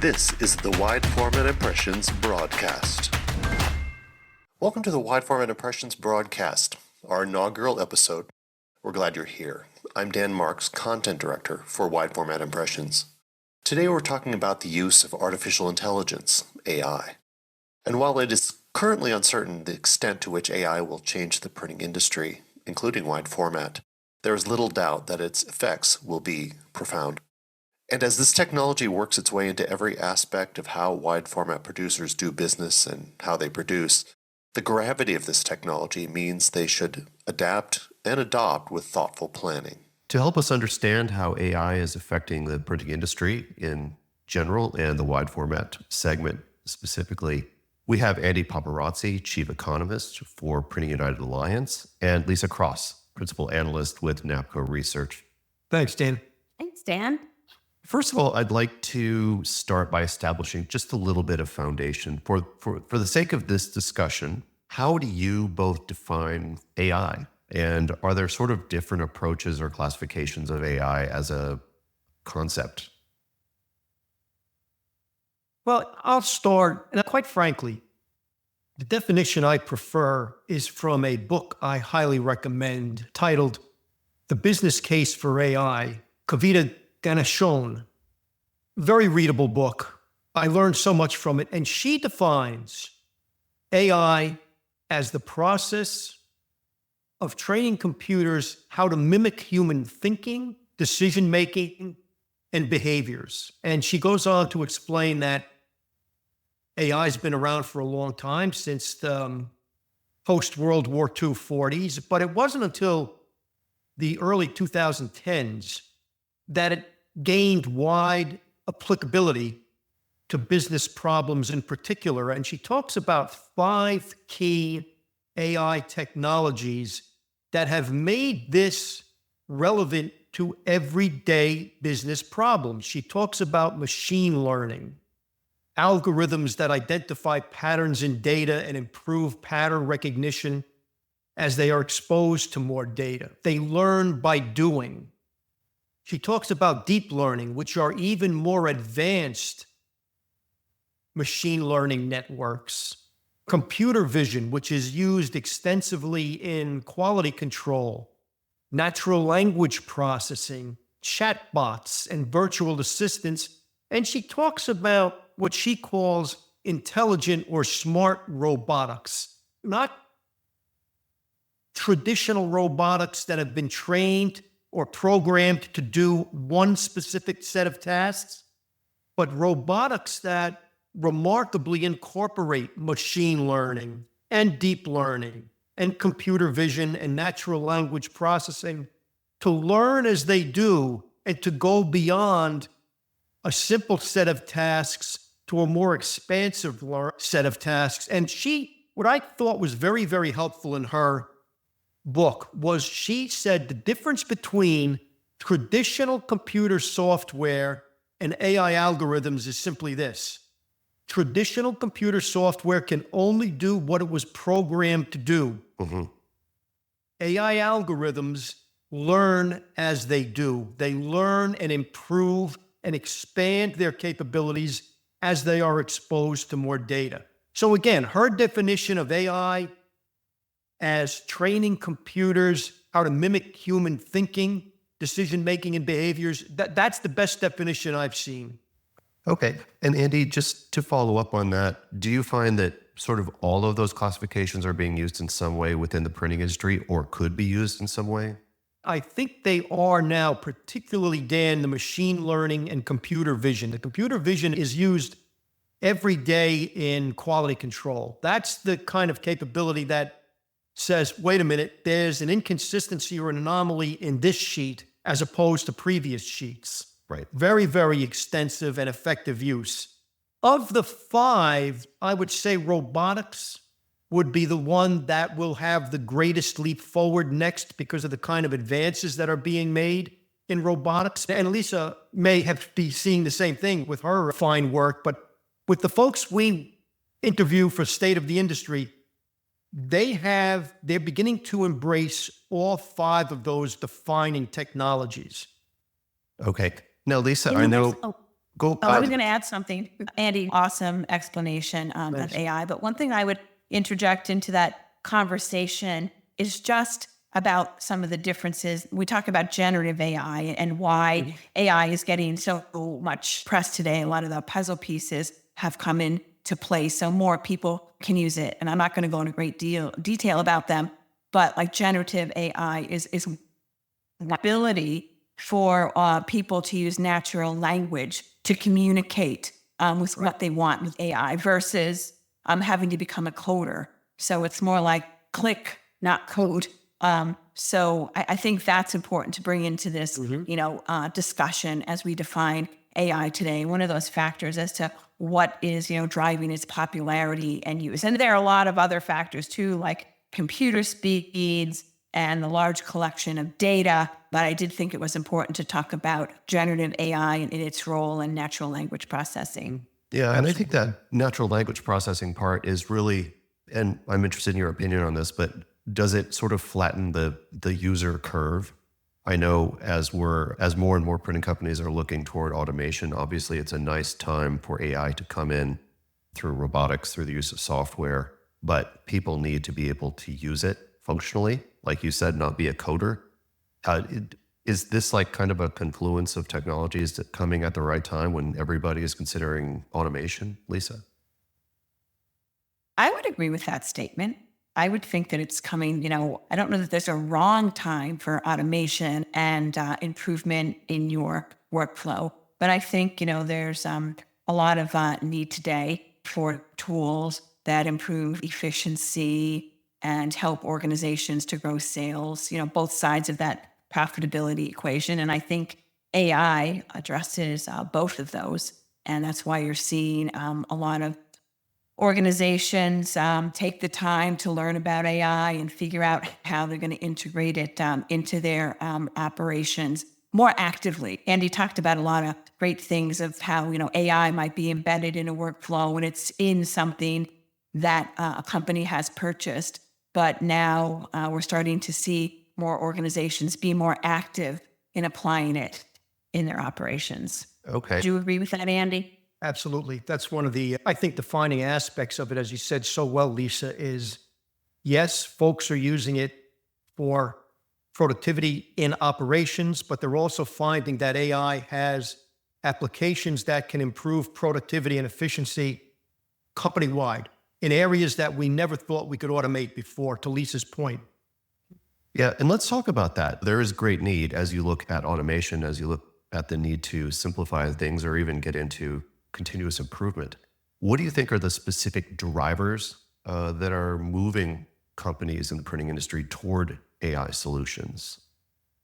This is the Wide Format Impressions broadcast. Welcome to the Wide Format Impressions broadcast, our inaugural episode. We're glad you're here. I'm Dan Marx, Content Director for Wide Format Impressions. Today we're talking about the use of artificial intelligence, AI. And while it is currently uncertain the extent to which AI will change the printing industry, including wide format, there is little doubt that its effects will be profound. And as this technology works its way into every aspect of how wide format producers do business and how they produce, the gravity of this technology means they should adapt and adopt with thoughtful planning. To help us understand how AI is affecting the printing industry in general and the wide format segment specifically, we have Andy Paparozzi, Chief Economist for Printing United Alliance, and Lisa Cross, Principal Analyst with NAPCO Research. Thanks, Dan. Thanks, Dan. First of all, I'd like to start by establishing just a little bit of foundation. For the sake of this discussion, how do you both define AI? And are there sort of different approaches or classifications of AI as a concept? Well, I'll start, and quite frankly, the definition I prefer is from a book I highly recommend titled The Business Case for AI, Kavita Ganeshon. Very readable book. I learned so much from it. And she defines AI as the process of training computers how to mimic human thinking, decision-making, and behaviors. And she goes on to explain that AI has been around for a long time, since the post-World War II 40s, but it wasn't until the early 2010s that it gained wide applicability to business problems in particular. And she talks about 5 key AI technologies that have made this relevant to everyday business problems. She talks about machine learning, algorithms that identify patterns in data and improve pattern recognition as they are exposed to more data. They learn by doing. She talks about deep learning, which are even more advanced machine learning networks. Computer vision, which is used extensively in quality control, natural language processing, chatbots, and virtual assistants. And she talks about what she calls intelligent or smart robotics, not traditional robotics that have been trained or programmed to do one specific set of tasks, but robotics that remarkably incorporate machine learning and deep learning and computer vision and natural language processing to learn as they do and to go beyond a simple set of tasks to a more expansive set of tasks. And what I thought was very, very helpful in her book was she said the difference between traditional computer software and AI algorithms is simply this. Traditional computer software can only do what it was programmed to do. Mm-hmm. AI algorithms learn as they do. They learn and improve and expand their capabilities as they are exposed to more data. So again, her definition of AI as training computers how to mimic human thinking, decision-making, and behaviors, that's the best definition I've seen. Okay. And Andy, just to follow up on that, do you find that sort of all of those classifications are being used in some way within the printing industry or could be used in some way? I think they are now, particularly, Dan, the machine learning and computer vision. The computer vision is used every day in quality control. That's the kind of capability that says, wait a minute, there's an inconsistency or an anomaly in this sheet as opposed to previous sheets. Right. Very, very extensive and effective use. Of the 5, I would say robotics would be the one that will have the greatest leap forward next because of the kind of advances that are being made in robotics. And Lisa may be seeing the same thing with her fine work, but with the folks we interview for State of the Industry, they're beginning to embrace all 5 of those defining technologies. Okay. Now, Lisa, I know Go. I was going to add something. Andy, awesome explanation of AI. But one thing I would interject into that conversation is just about some of the differences. We talk about generative AI and why AI is getting so much press today. A lot of the puzzle pieces have come into place, so more people can use it. And I'm not going to go into great detail about them, but like generative AI is an ability for people to use natural language to communicate with what they want with AI versus having to become a coder. So it's more like click, not code. So I think that's important to bring into this, discussion as we define AI today. One of those factors as to what is, driving its popularity and use. And there are a lot of other factors too, like computer speeds and the large collection of data. But I did think it was important to talk about generative AI and its role in natural language processing. Yeah, and I think that natural language processing part is really, and I'm interested in your opinion on this, but does it sort of flatten the user curve? I know as more and more printing companies are looking toward automation, obviously it's a nice time for AI to come in through robotics, through the use of software, but people need to be able to use it functionally, like you said, not be a coder. Is this like kind of a confluence of technologies that coming at the right time when everybody is considering automation, Lisa? I would agree with that statement. I would think that it's coming, I don't know that there's a wrong time for automation and improvement in your workflow, but I think, there's a lot of need today for tools that improve efficiency and help organizations to grow sales, both sides of that profitability equation. And I think AI addresses both of those. And that's why you're seeing a lot of organizations take the time to learn about AI and figure out how they're going to integrate it into their operations more actively. Andy talked about a lot of great things of how, AI might be embedded in a workflow when it's in something that a company has purchased. But now we're starting to see more organizations be more active in applying it in their operations. Okay. Do you agree with that, Andy? Absolutely. That's one of the, I think, defining aspects of it, as you said so well, Lisa, is yes, folks are using it for productivity in operations, but they're also finding that AI has applications that can improve productivity and efficiency company-wide in areas that we never thought we could automate before, to Lisa's point. Yeah, and let's talk about that. There is great need as you look at automation, as you look at the need to simplify things or even get into continuous improvement. What do you think are the specific drivers that are moving companies in the printing industry toward AI solutions?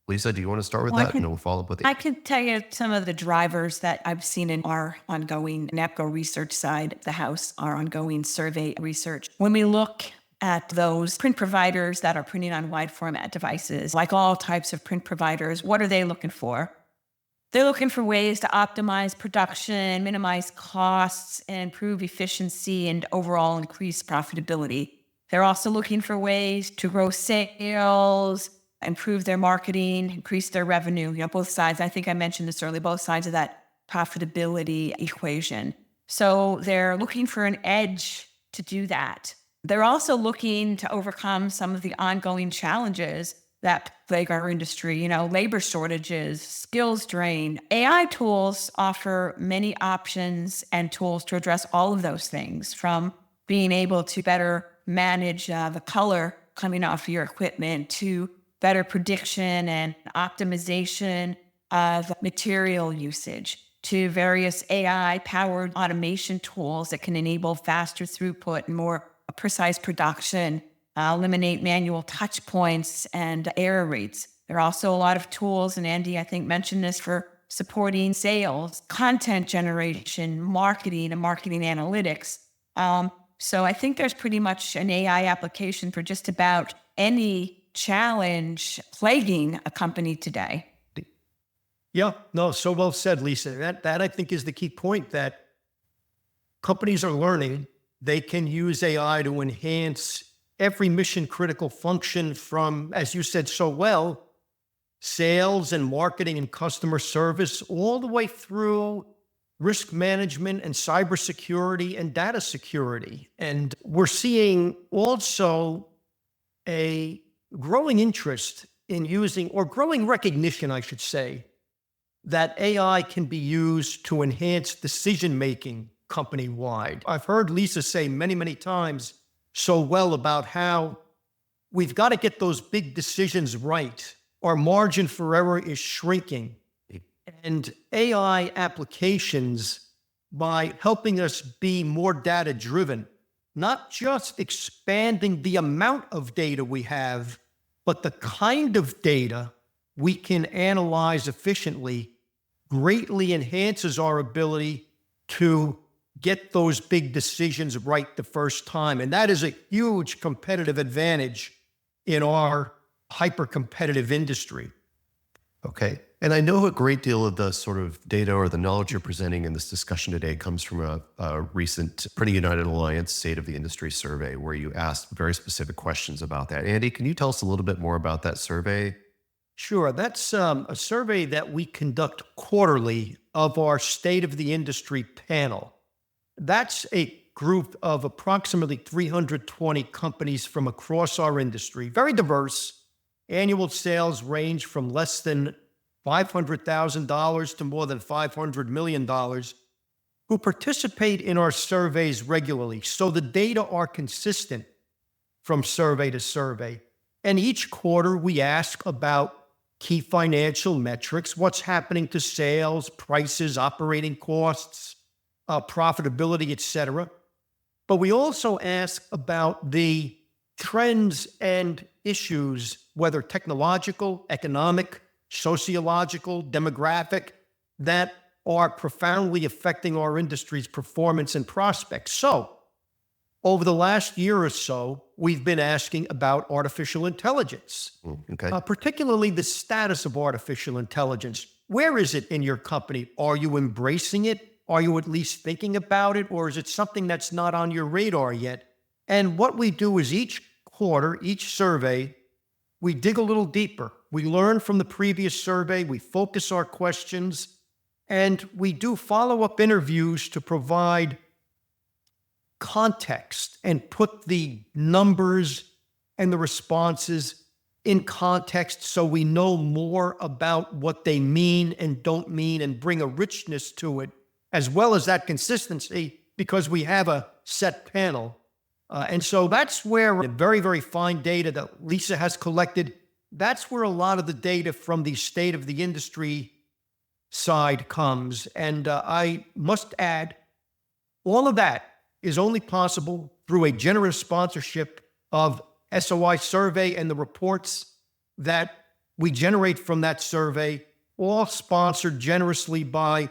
Lisa, do you want to start with that and we'll follow up with it? I can tell you some of the drivers that I've seen in our ongoing NAPCO research side of the house, our ongoing survey research. When we look at those print providers that are printing on wide format devices, like all types of print providers, what are they looking for? They're looking for ways to optimize production, minimize costs, and improve efficiency and overall increase profitability. They're also looking for ways to grow sales, improve their marketing, increase their revenue, both sides. I think I mentioned this earlier, both sides of that profitability equation. So they're looking for an edge to do that. They're also looking to overcome some of the ongoing challenges that plague our industry, labor shortages, skills drain. AI tools offer many options and tools to address all of those things, from being able to better manage the color coming off of your equipment to better prediction and optimization of material usage to various AI-powered automation tools that can enable faster throughput and more precise production, eliminate manual touch points and error rates. There are also a lot of tools, and Andy, I think, mentioned this, for supporting sales, content generation, marketing, and marketing analytics. So I think there's pretty much an AI application for just about any challenge plaguing a company today. Yeah, no, so well said, Lisa. That I think is the key point, that companies are learning they can use AI to enhance every mission critical function from, as you said so well, sales and marketing and customer service, all the way through risk management and cybersecurity and data security. And we're seeing also a growing interest in using, or growing recognition, I should say, that AI can be used to enhance decision-making company-wide. I've heard Lisa say many, many times so well about how we've got to get those big decisions right. Our margin for error is shrinking. And AI applications, by helping us be more data-driven, not just expanding the amount of data we have, but the kind of data we can analyze efficiently, greatly enhances our ability to get those big decisions right the first time. And that is a huge competitive advantage in our hyper-competitive industry. Okay. And I know a great deal of the sort of data or the knowledge you're presenting in this discussion today comes from a recent Printing United Alliance State of the Industry survey where you asked very specific questions about that. Andy, can you tell us a little bit more about that survey? Sure. That's a survey that we conduct quarterly of our State of the Industry panel. That's a group of approximately 320 companies from across our industry, very diverse. Annual sales range from less than $500,000 to more than $500 million, who participate in our surveys regularly. So the data are consistent from survey to survey. And each quarter we ask about key financial metrics, what's happening to sales, prices, operating costs, profitability, etc. But we also ask about the trends and issues, whether technological, economic, sociological, demographic, that are profoundly affecting our industry's performance and prospects. So, over the last year or so, we've been asking about artificial intelligence, particularly the status of artificial intelligence. Where is it in your company? Are you embracing it? Are you at least thinking about it? Or is it something that's not on your radar yet? And what we do is each quarter, each survey, we dig a little deeper. We learn from the previous survey, we focus our questions, and we do follow-up interviews to provide context and put the numbers and the responses in context so we know more about what they mean and don't mean and bring a richness to it, as well as that consistency, because we have a set panel. And so that's where the very, very fine data that Lisa has collected, that's where a lot of the data from the State of the Industry side comes. And I must add, all of that is only possible through a generous sponsorship of SOI survey and the reports that we generate from that survey, all sponsored generously by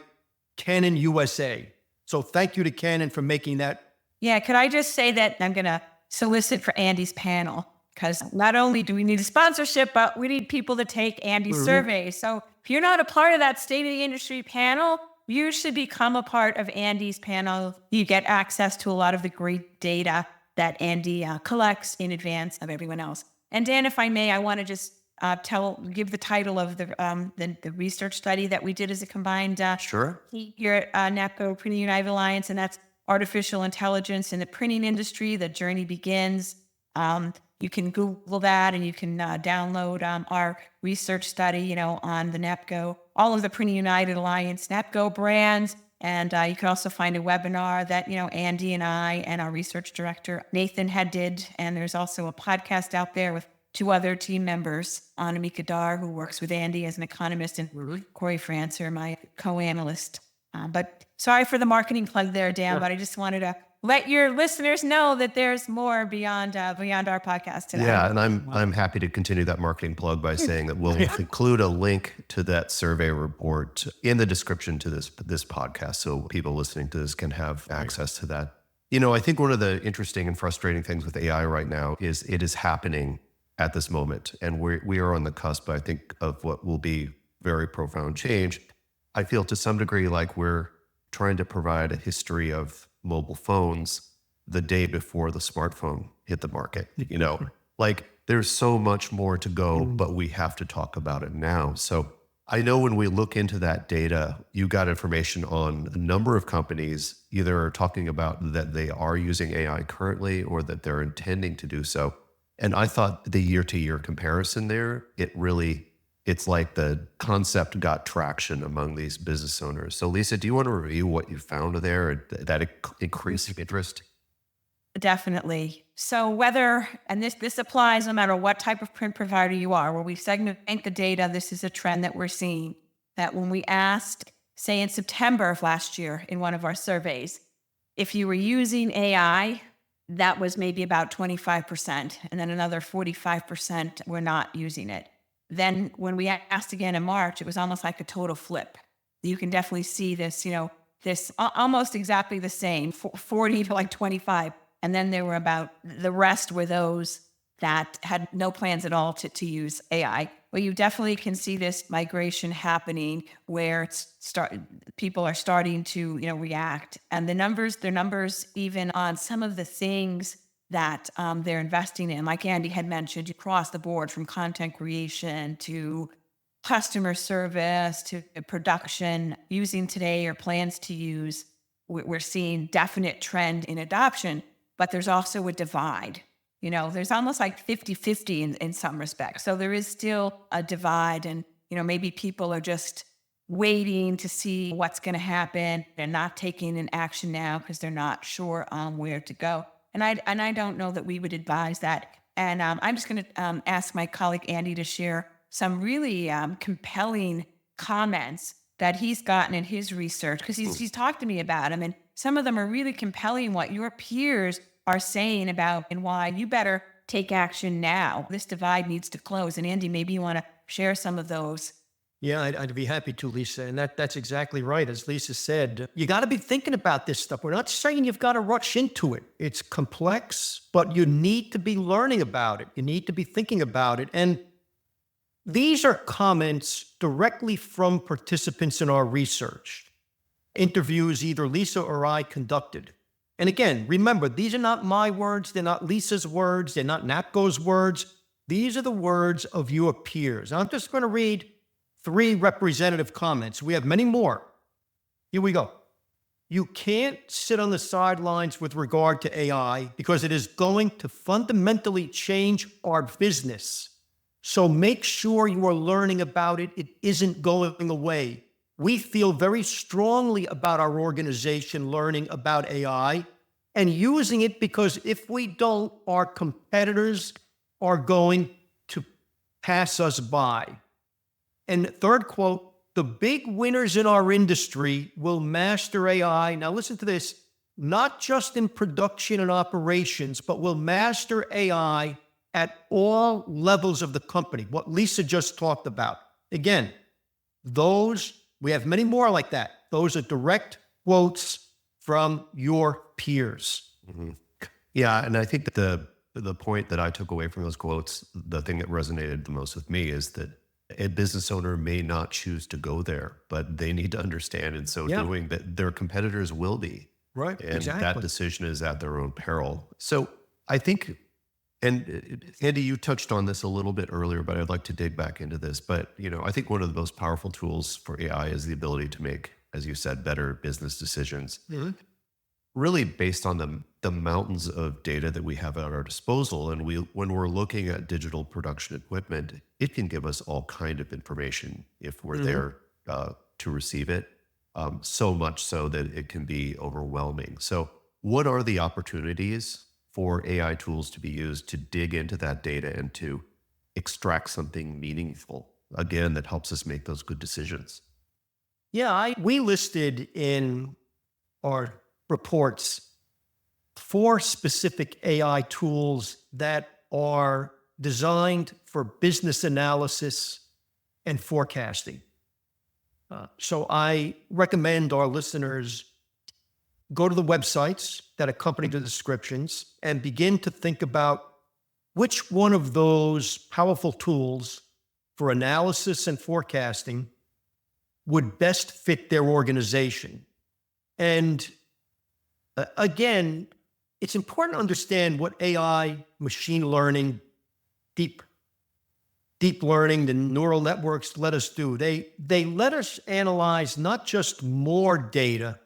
Canon USA. So thank you to Canon for making that. Yeah, could I just say that I'm going to solicit for Andy's panel, because not only do we need a sponsorship, but we need people to take Andy's survey. So if you're not a part of that State of the Industry panel, you should become a part of Andy's panel. You get access to a lot of the great data that Andy collects in advance of everyone else. And Dan, if I may, I want to just give the title of the research study that we did as a combined team here at NAPCO Printing United Alliance, and that's Artificial Intelligence in the Printing Industry, The Journey Begins. You can Google that, and you can download our research study, on the NAPCO, all of the Printing United Alliance NAPCO brands. And you can also find a webinar that, Andy and I and our research director, Nathan, did. And there's also a podcast out there with two other team members, Anamika Dar, who works with Andy as an economist, and Corey Francer, my co-analyst. But sorry for the marketing plug there, Dan, but I just wanted to let your listeners know that there's more beyond our podcast today. Yeah, and I'm happy to continue that marketing plug by saying that we'll include a link to that survey report in the description to this podcast, so people listening to this can have access to that. I think one of the interesting and frustrating things with AI right now is it is happening at this moment, and we are on the cusp, I think, of what will be very profound change. I feel to some degree like we're trying to provide a history of mobile phones the day before the smartphone hit the market. Like there's so much more to go, but we have to talk about it now. So I know when we look into that data, you got information on a number of companies either talking about that they are using AI currently or that they're intending to do so. And I thought the year-to-year comparison there, it's like the concept got traction among these business owners. So Lisa, do you want to review what you found there and that increasing interest? Definitely. So whether, and this applies no matter what type of print provider you are, where we segment the data, this is a trend that we're seeing. That when we asked, say in September of last year in one of our surveys, if you were using AI, that was maybe about 25%, and then another 45% were not using it. Then when we asked again in March, it was almost like a total flip. You can definitely see this, this almost exactly the same, 40 to like 25. And then there were the rest were those that had no plans at all to use AI. Well, you definitely can see this migration happening where people are starting to, react. And the numbers even on some of the things that they're investing in, like Andy had mentioned, across the board from content creation to customer service to production, using today or plans to use, we're seeing definite trend in adoption. But there's also a divide. There's almost like 50-50 in some respects. So there is still a divide, and, maybe people are just waiting to see what's going to happen. They're not taking an action now because they're not sure on where to go. And I don't know that we would advise that. And I'm just going to ask my colleague Andy to share some really compelling comments that he's gotten in his research, because he's talked to me about them, and some of them are really compelling what your peers are saying about and why you better take action now. This divide needs to close. And Andy, maybe you want to share some of those. Yeah, I'd be happy to, Lisa. And that's exactly right. As Lisa said, you got to be thinking about this stuff. We're not saying you've got to rush into it. It's complex, but you need to be learning about it. You need to be thinking about it. And these are comments directly from participants in our research. Interviews either Lisa or I conducted. And again, remember, these are not my words. They're not Lisa's words. They're not NAPCO's words. These are the words of your peers. I'm just going to read 3 representative comments. We have many more. Here we go. You can't sit on the sidelines with regard to AI because it is going to fundamentally change our business. So make sure you are learning about it. It isn't going away. We feel very strongly about our organization learning about AI and using it, because if we don't, our competitors are going to pass us by. And third quote, the big winners in our industry will master AI. Now listen to this, not just in production and operations, but will master AI at all levels of the company, what Lisa just talked about. Again, we have many more like that. Those are direct quotes from your peers. Mm-hmm. Yeah, and I think that the point that I took away from those quotes, the thing that resonated the most with me is that a business owner may not choose to go there, but they need to understand in so doing that their competitors will be. Right, and exactly. That decision is at their own peril. So I think, and Andy, you touched on this a little bit earlier, but I'd like to dig back into this. But, I think one of the most powerful tools for AI is the ability to make, as you said, better business decisions. Mm-hmm. Really based on the mountains of data that we have at our disposal. And when we're looking at digital production equipment, it can give us all kind of information if we're there to receive it. So much so that it can be overwhelming. So what are the opportunities for AI tools to be used to dig into that data and to extract something meaningful, again, that helps us make those good decisions? Yeah, we listed in our reports 4 specific AI tools that are designed for business analysis and forecasting. So I recommend our listeners go to the websites that accompany the descriptions and begin to think about which one of those powerful tools for analysis and forecasting would best fit their organization. And again, it's important to understand what AI, machine learning, deep deep learning, the neural networks let us do. They let us analyze not just more data,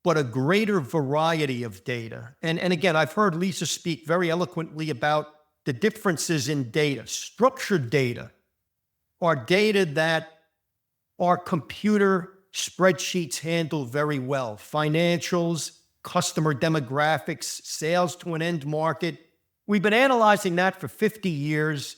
but a greater variety of data. And again, I've heard Lisa speak very eloquently about the differences in data. Structured data are data that our computer spreadsheets handle very well. Financials, customer demographics, sales to an end market. We've been analyzing that for 50 years.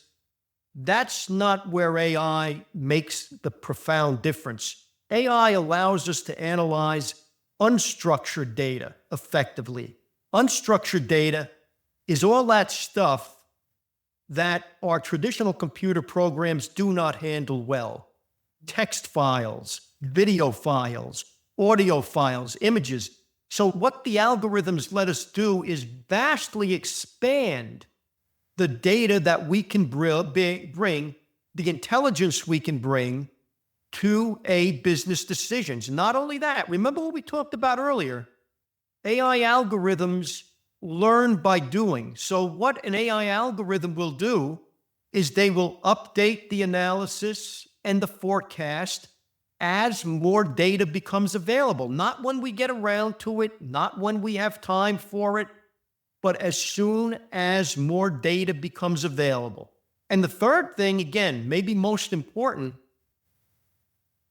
That's not where AI makes the profound difference. AI allows us to analyze unstructured data effectively. Unstructured data is all that stuff that our traditional computer programs do not handle well. Text files, video files, audio files, images. So what the algorithms let us do is vastly expand the data that we can bring, the intelligence we can bring to a business decisions. Not only that, remember what we talked about earlier, AI algorithms learn by doing. So what an AI algorithm will do is they will update the analysis and the forecast as more data becomes available. Not when we get around to it, not when we have time for it, but as soon as more data becomes available. And the third thing, again, maybe most important,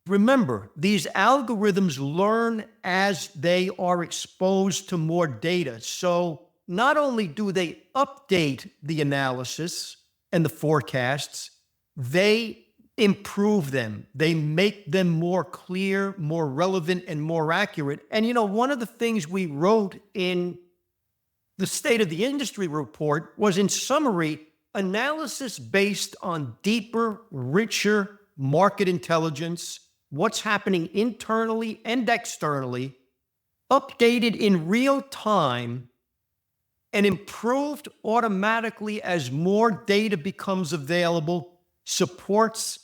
remember, these algorithms learn as they are exposed to more data. So not only do they update the analysis and the forecasts, they improve them. They make them more clear, more relevant, and more accurate. And one of the things we wrote in the State of the Industry report was, in summary, analysis based on deeper, richer market intelligence, what's happening internally and externally, updated in real time, and improved automatically as more data becomes available, supports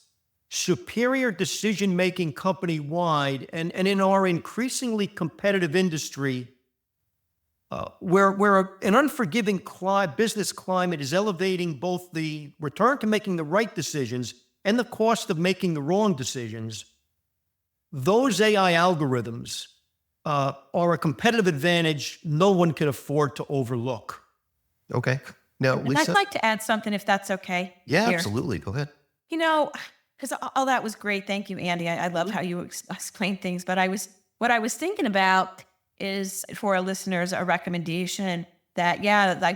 superior decision-making company-wide. And in our increasingly competitive industry, where an unforgiving business climate is elevating both the return to making the right decisions and the cost of making the wrong decisions, those AI algorithms are a competitive advantage no one can afford to overlook. Okay. Now, Lisa. I'd like to add something, if that's okay. Yeah, here. absolutely. Go ahead. Because all that was great. Thank you, Andy. I love how you explain things. But what I was thinking about is, for our listeners, a recommendation that,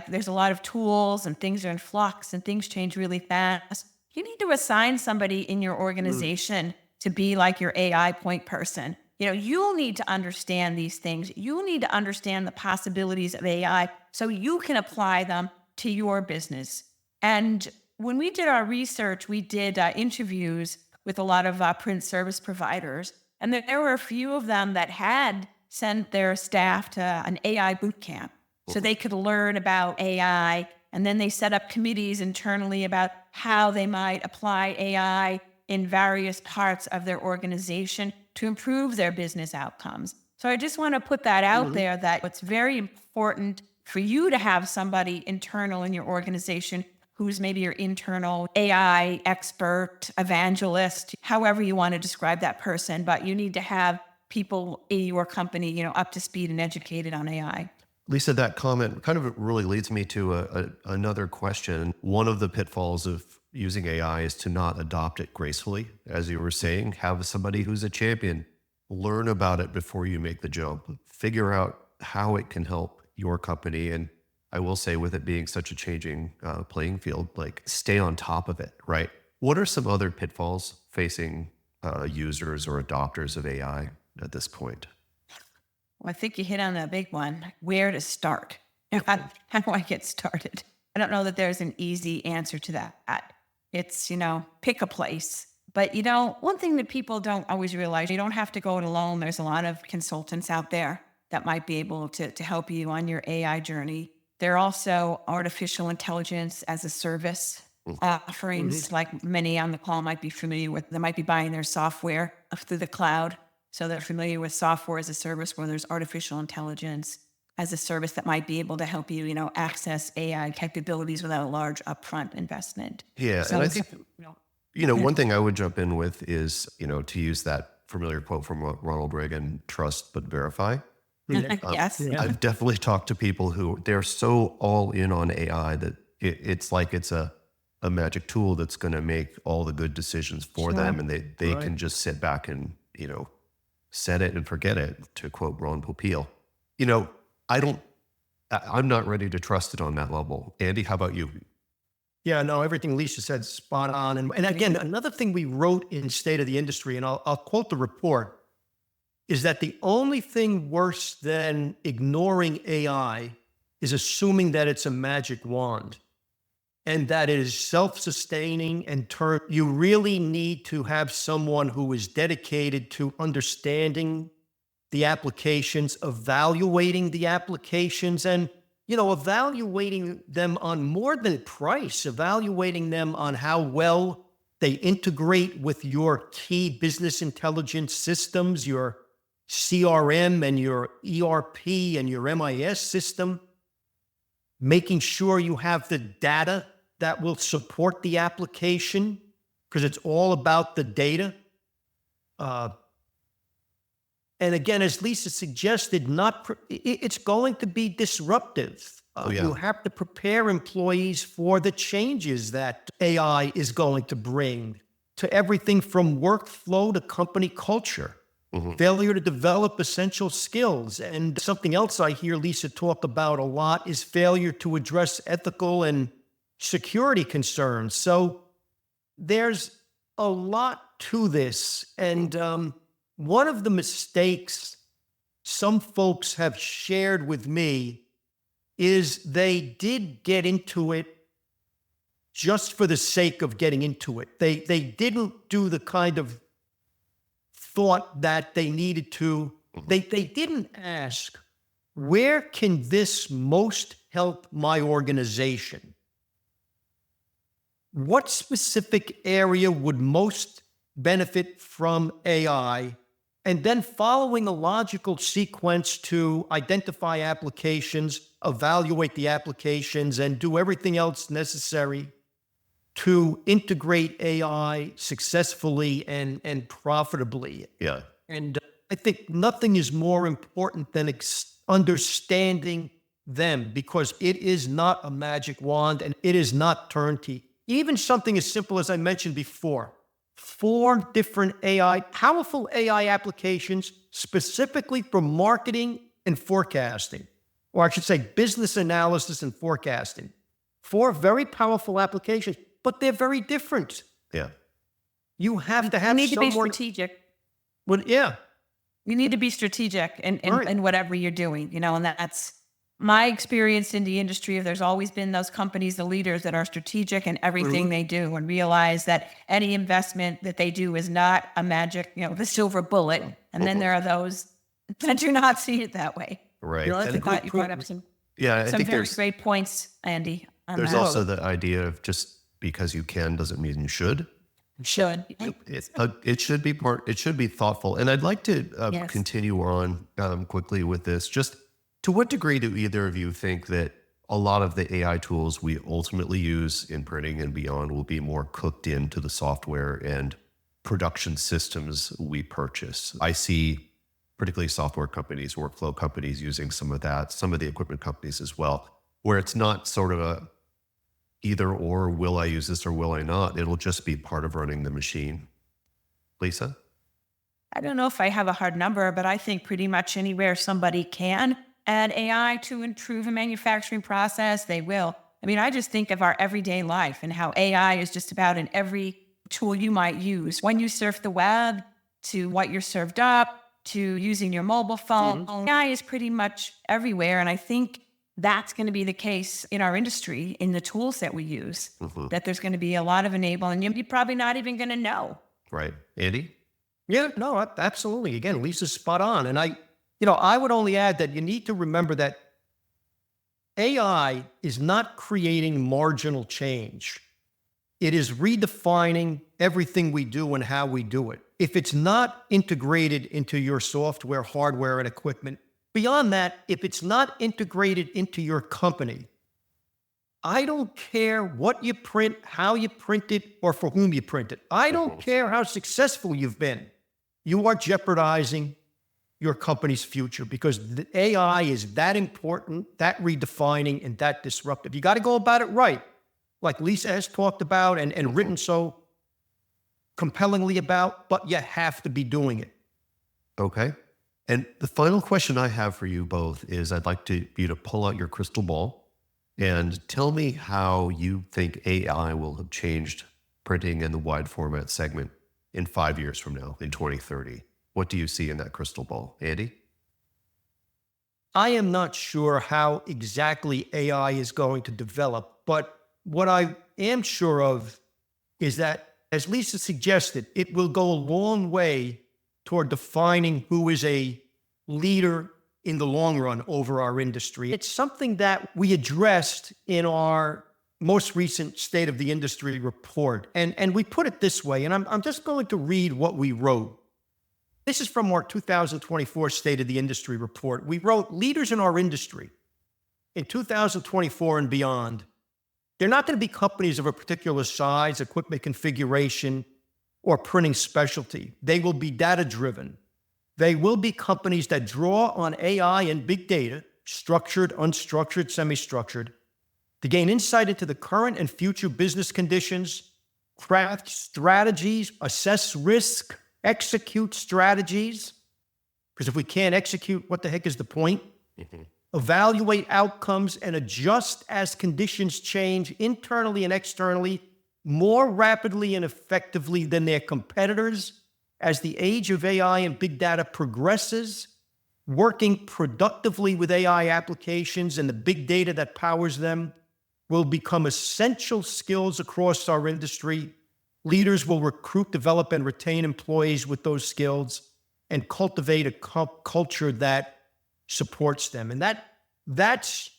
there's a lot of tools and things are in flux and things change really fast. You need to assign somebody in your organization to be like your AI point person. You'll need to understand these things. You need to understand the possibilities of AI so you can apply them to your business. And when we did our research, we did interviews with a lot of print service providers. And there were a few of them that had sent their staff to an AI boot camp so they could learn about AI. And then they set up committees internally about how they might apply AI in various parts of their organization to improve their business outcomes. So I just want to put that out there, that it's very important for you to have somebody internal in your organization who's maybe your internal AI expert, evangelist, however you want to describe that person. But you need to have people in your company, up to speed and educated on AI. Lisa, that comment kind of really leads me to another question. One of the pitfalls of using AI is to not adopt it gracefully. As you were saying, have somebody who's a champion. Learn about it before you make the jump. Figure out how it can help your company. And I will say, with it being such a changing playing field, stay on top of it, right? What are some other pitfalls facing users or adopters of AI at this point? Well, I think you hit on the big one. Where to start? How do I get started? I don't know that there's an easy answer to that. It's, pick a place. But, one thing that people don't always realize, you don't have to go it alone. There's a lot of consultants out there that might be able to help you on your AI journey. There are also artificial intelligence as a service offerings, like many on the call might be familiar with. They might be buying their software through the cloud. So they're familiar with software as a service where there's artificial intelligence. as a service that might be able to help you, access AI capabilities without a large upfront investment. Yeah, So and I it's, think, one thing I would jump in with is, to use that familiar quote from Ronald Reagan, trust but verify. yes. Yeah. I've definitely talked to people who they're so all in on AI that it's like it's a magic tool that's going to make all the good decisions for Sure. them, and they can just sit back and set it and forget it, to quote Ron Popeil. I'm not ready to trust it on that level. Andy, how about you? Yeah, no, everything Lisa said is spot on. And again, another thing we wrote in State of the Industry, and I'll quote the report, is that the only thing worse than ignoring AI is assuming that it's a magic wand and that it is self-sustaining and you really need to have someone who is dedicated to understanding the applications, evaluating the applications, and evaluating them on more than price, evaluating them on how well they integrate with your key business intelligence systems, your CRM and your ERP and your MIS system, making sure you have the data that will support the application, because it's all about the data. And again, as Lisa suggested, it's going to be disruptive. You have to prepare employees for the changes that AI is going to bring to everything from workflow to company culture. Failure to develop essential skills. And something else I hear Lisa talk about a lot is failure to address ethical and security concerns. So there's a lot to this. And one of the mistakes some folks have shared with me is they did get into it just for the sake of getting into it. They didn't do the kind of thought that they needed to. They didn't ask, where can this most help my organization? What specific area would most benefit from AI? And then following a logical sequence to identify applications, evaluate the applications, and do everything else necessary to integrate AI successfully and profitably. Yeah. And I think nothing is more important than understanding them, because it is not a magic wand and it is not turnkey. Even something as simple as I mentioned before, 4 different powerful AI applications specifically for marketing and forecasting, or I should say business analysis and forecasting. 4 very powerful applications, but they're very different. Yeah. You have to have You need to be someone. strategic. Well, yeah. You need to be strategic in Right. whatever you're doing, and that's my experience in the industry. There's always been those companies, the leaders that are strategic in everything they do, and realize that any investment that they do is not a magic, the silver bullet. And then there are those that do not see it that way. Right. I And think You brought up some I think very there's great points, Andy. On there's that. also the idea of just because you can doesn't mean you should. Should. It should be thoughtful. And I'd like to Yes. continue on quickly with this. Just to what degree do either of you think that a lot of the AI tools we ultimately use in printing and beyond will be more cooked into the software and production systems we purchase? I see particularly software companies, workflow companies using some of that, some of the equipment companies as well, where it's not sort of a either or, will I use this or will I not? It'll just be part of running the machine. Lisa? I don't know if I have a hard number, but I think pretty much anywhere somebody can add AI to improve a manufacturing process, they will. I mean, I just think of our everyday life and how AI is just about in every tool you might use. When you surf the web, to what you're served up, to using your mobile phone, AI is pretty much everywhere. And I think that's going to be the case in our industry, in the tools that we use, that there's going to be a lot of enabling. You're probably not even going to know. Right. Andy? Yeah, no, absolutely. Again, Lisa's spot on. And I would only add that you need to remember that AI is not creating marginal change. It is redefining everything we do and how we do it. If it's not integrated into your software, hardware, and equipment, Beyond that, if it's not integrated into your company, I don't care what you print, how you print it, or for whom you print it. I don't care how successful you've been. You are jeopardizing your company's future because the AI is that important, that redefining, and that disruptive. You got to go about it right, like Lisa has talked about and written so compellingly about, but you have to be doing it. Okay. And the final question I have for you both is I'd like you to pull out your crystal ball and tell me how you think AI will have changed printing in the wide format segment in 5 years from now, in 2030. What do you see in that crystal ball? Andy? I am not sure how exactly AI is going to develop, but what I am sure of is that, as Lisa suggested, it will go a long way toward defining who is a leader in the long run over our industry. It's something that we addressed in our most recent State of the Industry report. And we put it this way, and I'm just going to read what we wrote. This is from our 2024 State of the Industry report. We wrote, leaders in our industry in 2024 and beyond, they're not going to be companies of a particular size, equipment configuration, or printing specialty. They will be data-driven. They will be companies that draw on AI and big data, structured, unstructured, semi-structured, to gain insight into the current and future business conditions, craft strategies, assess risk, execute strategies. Because if we can't execute, what the heck is the point? Evaluate outcomes and adjust as conditions change internally and externally more rapidly and effectively than their competitors as the age of AI and big data progresses. Working productively with AI applications and the big data that powers them will become essential skills across our industry. Leaders will recruit, develop, and retain employees with those skills and cultivate a culture that supports them. And that's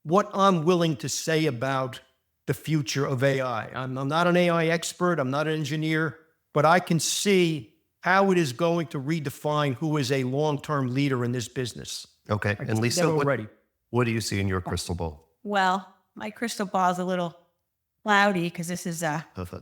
what I'm willing to say about the future of AI. I'm not an AI expert. I'm not an engineer, but I can see how it is going to redefine who is a long-term leader in this business. Okay. And Lisa, what do you see in your crystal ball? Well, my crystal ball is a little cloudy because this is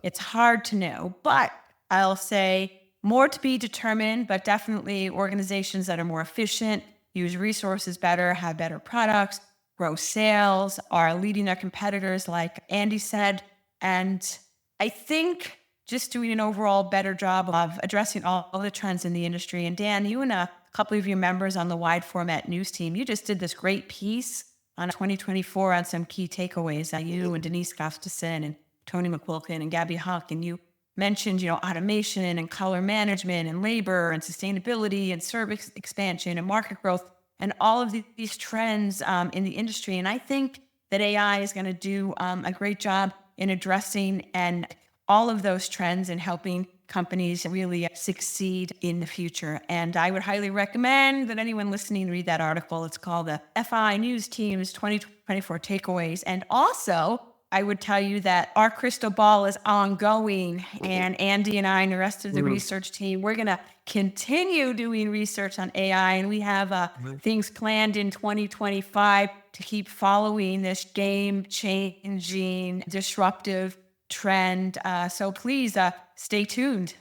it's hard to know, but I'll say more to be determined, but definitely organizations that are more efficient, use resources better, have better products, grow sales, are leading their competitors, like Andy said. And I think just doing an overall better job of addressing all the trends in the industry. And Dan, you and a couple of your members on the wide format news team, you just did this great piece on 2024 on some key takeaways. You and Denise Gustafson and Tony McQuilkin and Gabby Huck, and you mentioned, automation and color management and labor and sustainability and service expansion and market growth and all of these trends in the industry. And I think that AI is going to do a great job in addressing and all of those trends and helping companies really succeed in the future. And I would highly recommend that anyone listening read that article. It's called the FI News Team's 2024 Takeaways. And also, I would tell you that our crystal ball is ongoing, and Andy and I and the rest of the research team, we're going to continue doing research on AI, and we have things planned in 2025 to keep following this game-changing, disruptive trend. So please stay tuned.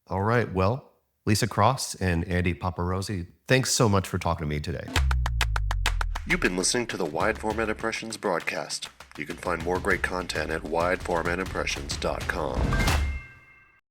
All right. Well, Lisa Cross and Andy Paparozzi, thanks so much for talking to me today. You've been listening to the Wide Format Impressions broadcast. You can find more great content at wideformatimpressions.com.